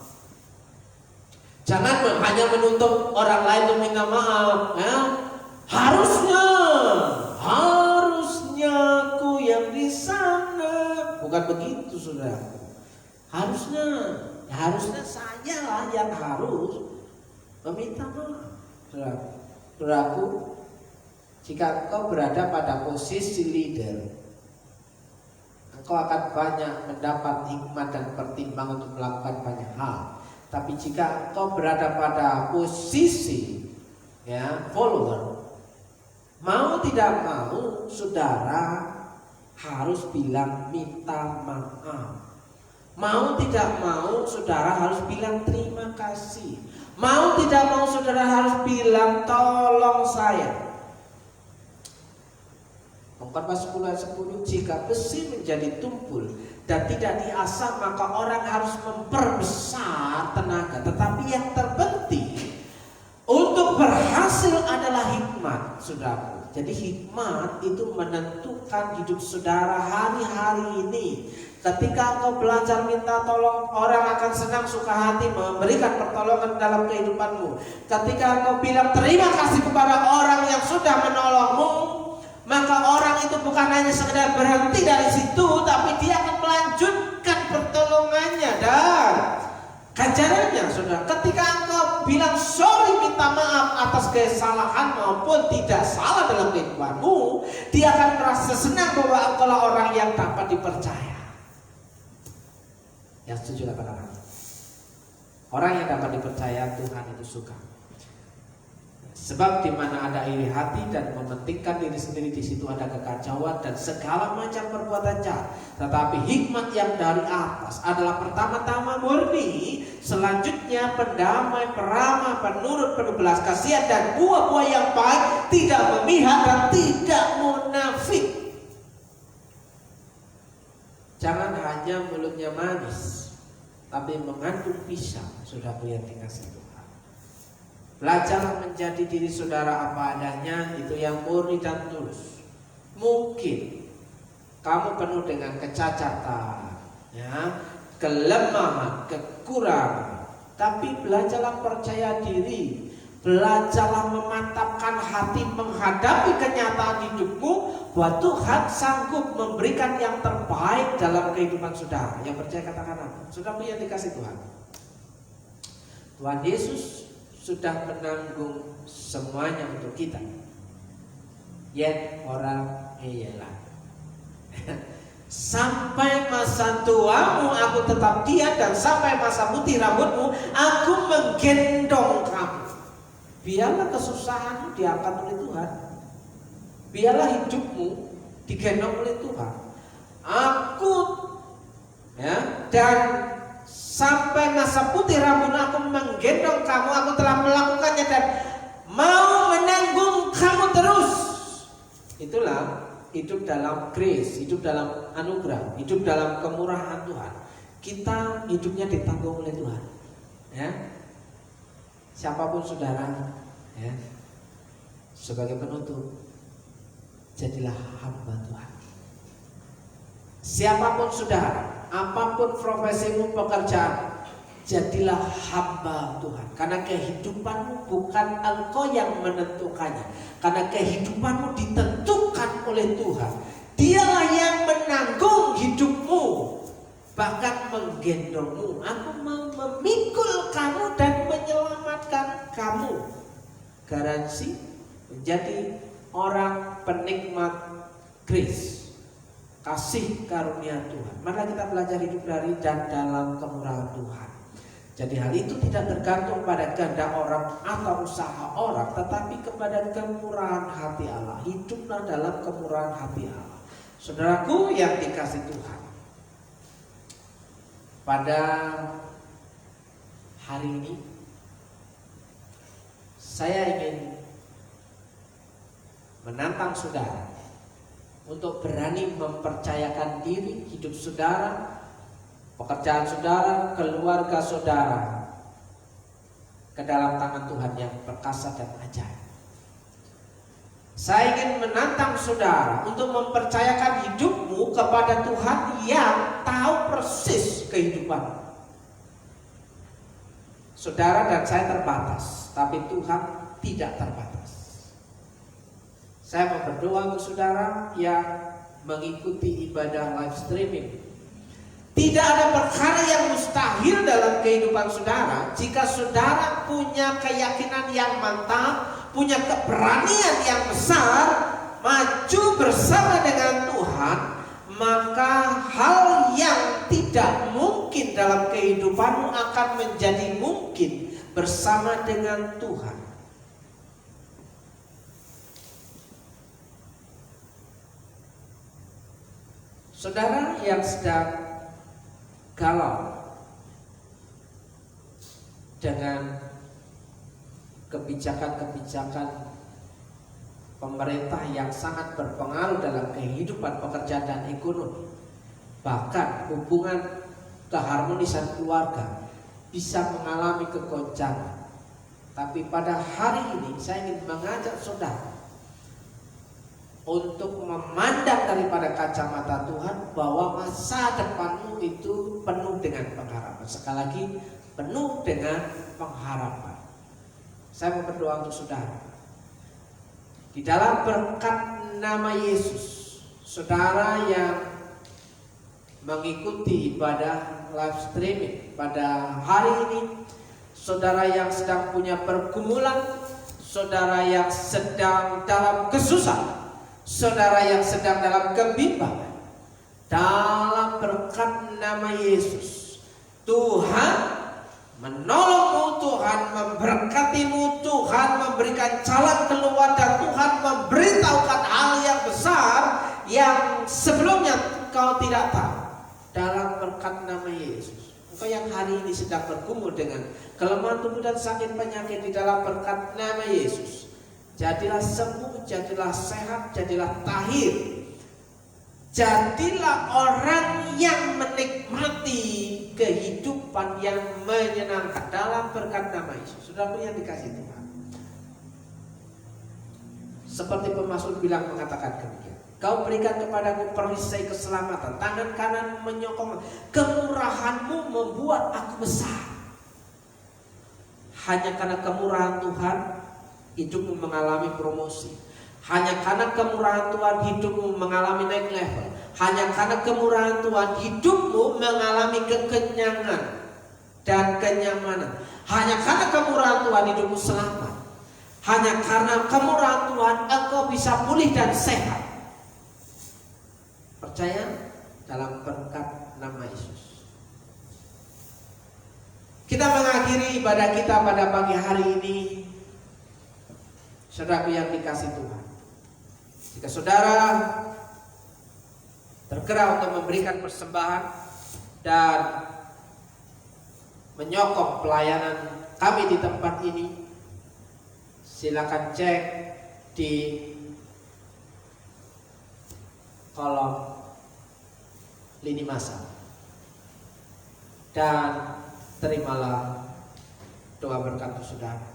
Jangan hanya menuntut orang lain untuk minta maaf, ya. Harusnya aku yang di sana. Bukan begitu, saudara. Harusnya saya lah yang harus meminta maaf. Saudaraku, jika engkau berada pada posisi leader, engkau akan banyak mendapat hikmat dan pertimbangan untuk melakukan banyak hal. Tapi jika engkau berada pada posisi follower, mau tidak mau saudara harus bilang minta maaf. Mau tidak mau saudara harus bilang terima kasih. Mau tidak mau saudara harus bilang tolong saya. Kompas 10 ayat 10, jika besi menjadi tumpul dan tidak diasah, maka orang harus memperbesar tenaga. Tetapi yang terpenting untuk berhasil adalah hikmat, saudaraku. Jadi hikmat itu menentukan hidup saudara hari-hari ini. Ketika engkau belajar minta tolong, orang akan senang, suka hati memberikan pertolongan dalam kehidupanmu. Ketika engkau bilang terima kasih kepada orang yang sudah menolongmu, maka orang itu bukan hanya sekedar berhenti dari situ, tapi dia akan melanjutkan pertolongannya dan ganjarannya, saudara. Ketika engkau bilang sorry, minta maaf atas kesalahan maupun tidak salah dalam kehidupanmu, dia akan merasa senang bahwa engkau adalah orang yang dapat dipercaya. Yang setuju katakan. Orang yang dapat dipercaya Tuhan itu suka. Sebab di mana ada iri hati dan mementingkan diri sendiri, di situ ada kekacauan dan segala macam perbuatan jahat. Tetapi hikmat yang dari atas adalah pertama-tama murni, selanjutnya pendamai, peramah, penurut, penuh belas kasihan, dan buah-buah yang baik, tidak memihak dan tidak munafik. Jangan hanya mulutnya manis, tapi mengandung pisang. Sudah yang dikasih Tuhan. Belajarlah menjadi diri saudara apa adanya, itu yang murni dan tulus. Mungkin kamu penuh dengan kecacatan, kelemahan, kekurangan, tapi belajarlah percaya diri. Belajarlah memantapkan hati menghadapi kenyataan hidupmu bahwa Tuhan sanggup memberikan yang terbaik dalam kehidupan saudara. Yang percaya katakan amin. Saudara yang dikasih Tuhan, Tuhan Yesus sudah menanggung semuanya untuk kita. Yet orang ialah sampai masa tuamu aku tetap diam, dan sampai masa putih rambutmu aku menggendong kamu. Biarlah kesusahanmu diangkat oleh Tuhan. Biarlah hidupmu digendong oleh Tuhan. Dan sampai masa putih rambut aku menggendong kamu. Aku telah melakukannya dan mau menanggung kamu terus. Itulah hidup dalam grace, hidup dalam anugerah, hidup dalam kemurahan Tuhan. Kita hidupnya ditanggung oleh Tuhan. Siapapun saudara, sebagai penutup, jadilah hamba Tuhan. Siapapun saudara, apapun profesimu, pekerjaan, jadilah hamba Tuhan. Karena kehidupanmu bukan engkau yang menentukannya. Karena kehidupanmu ditentukan oleh Tuhan. Dialah yang menanggung hidupmu, bahkan menggendongmu. Aku mau memikul kamu dan menyelamatkan kamu. Garansi menjadi orang penikmat grace, kasih karunia Tuhan. Mari kita belajar hidup dari dan dalam kemurahan Tuhan. Jadi hal itu tidak tergantung pada kehendak orang atau usaha orang, tetapi kepada kemurahan hati Allah. Hiduplah dalam kemurahan hati Allah. Saudaraku yang dikasih Tuhan, pada hari ini saya ingin menantang saudara untuk berani mempercayakan diri hidup saudara, pekerjaan saudara, keluarga saudara ke dalam tangan Tuhan yang perkasa dan ajaib. Saya ingin menantang saudara untuk mempercayakan hidupmu kepada Tuhan yang tahu persis kehidupanmu. Saudara dan saya terbatas, tapi Tuhan tidak terbatas. Saya mau berdoa untuk saudara yang mengikuti ibadah live streaming. Tidak ada perkara yang mustahil dalam kehidupan saudara jika saudara punya keyakinan yang mantap, punya keberanian yang besar, maju bersama dengan Tuhan, maka hal yang tidak mungkin dalam kehidupanmu akan menjadi mungkin bersama dengan Tuhan. Saudara yang sedang galau dengan kebijakan-kebijakan pemerintah yang sangat berpengaruh dalam kehidupan pekerjaan dan ekonomi, bahkan hubungan keharmonisan keluarga bisa mengalami kegoncangan. Tapi pada hari ini saya ingin mengajak saudara untuk memandang daripada kacamata Tuhan bahwa masa depanmu itu penuh dengan pengharapan. Sekali lagi, penuh dengan pengharapan. Saya mau berdoa untuk saudara. Di dalam berkat nama Yesus, saudara yang mengikuti ibadah live streaming pada hari ini, saudara yang sedang punya pergumulan, saudara yang sedang dalam kesusahan, saudara yang sedang dalam kebimbangan, dalam berkat nama Yesus, Tuhan menolongmu, Tuhan memberkatimu, Tuhan memberikan jalan keluar, dan Tuhan memberitahukan hal yang besar yang sebelumnya kau tidak tahu. Dalam berkat nama Yesus, engkau yang hari ini sedang bergumul dengan kelemahan tubuh dan sakit penyakit, di dalam berkat nama Yesus, jadilah sembuh, jadilah sehat, jadilah tahir, jadilah orang yang menikmati kehidupan yang menyenangkan dalam berkat nama Yesus. Saudaraku yang dikasihi Tuhan, seperti pemazmur bilang mengatakan demikian, kau berikan kepadaku perisai keselamatan, tangan kanan menyokong, kemurahanmu membuat aku besar. Hanya karena kemurahan Tuhan hidupmu mengalami promosi. Hanya karena kemurahan Tuhan hidupmu mengalami naik level. Hanya karena kemurahan Tuhan hidupmu mengalami kekenyangan dan kenyamanan. Hanya karena kemurahan Tuhan hidupmu selamat. Hanya karena kemurahan Tuhan engkau bisa pulih dan sehat. Percaya dalam berkat nama Yesus. Kita mengakhiri ibadah kita pada pagi hari ini. Saudaraku yang dikasihi Tuhan, jika saudara tergerak untuk memberikan persembahan dan menyokong pelayanan kami di tempat ini, silakan cek di kolom lini masa dan terimalah doa berkat saudara.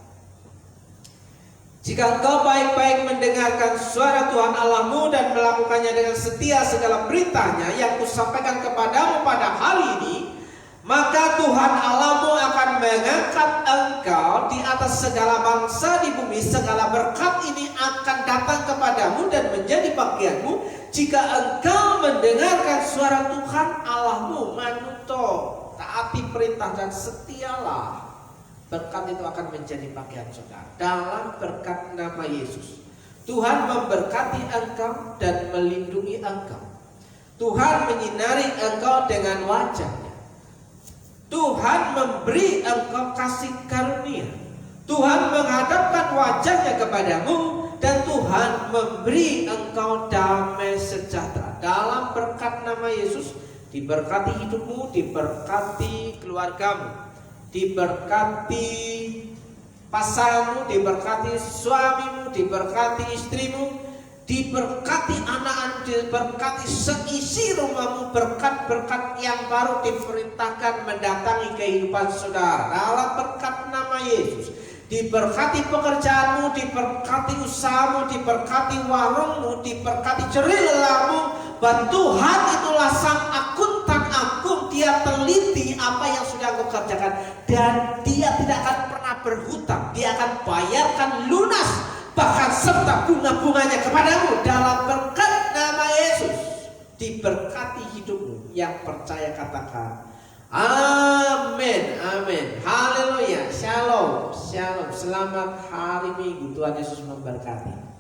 Jika engkau baik-baik mendengarkan suara Tuhan Allahmu dan melakukannya dengan setia segala perintahnya yang kusampaikan kepadamu pada hari ini, maka Tuhan Allahmu akan mengangkat engkau di atas segala bangsa di bumi. Segala berkat ini akan datang kepadamu dan menjadi bagianmu jika engkau mendengarkan suara Tuhan Allahmu. Manuto, taati perintah dan setialah. Berkat itu akan menjadi bagian saudara. Dalam berkat nama Yesus, Tuhan memberkati engkau dan melindungi engkau. Tuhan menyinari engkau dengan wajah-Nya. Tuhan memberi engkau kasih karunia. Tuhan menghadapkan wajah-Nya kepadamu, dan Tuhan memberi engkau damai sejahtera. Dalam berkat nama Yesus, diberkati hidupmu, diberkati keluargamu, diberkati pasanganmu, diberkati suamimu, diberkati istrimu, diberkati anak-anak, diberkati seisi rumahmu, berkat-berkat yang baru diperintahkan mendatangi kehidupan saudara dalam berkat nama Yesus. Diberkati pekerjaanmu, diberkati usahamu, diberkati warungmu, diberkati jerih lelahmu. Bahwa Tuhan itulah sang akuntan agung, dia teliti apa yang sudah kau kerjakan, dan dia tidak akan pernah berhutang, dia akan bayarkan lunas, bahkan serta bunga-bunganya kepadamu dalam berkat nama Yesus. Diberkati hidupmu. Yang percaya katakan amin, amin, haleluya, shalom, shalom. Selamat hari Minggu, Tuhan Yesus memberkati.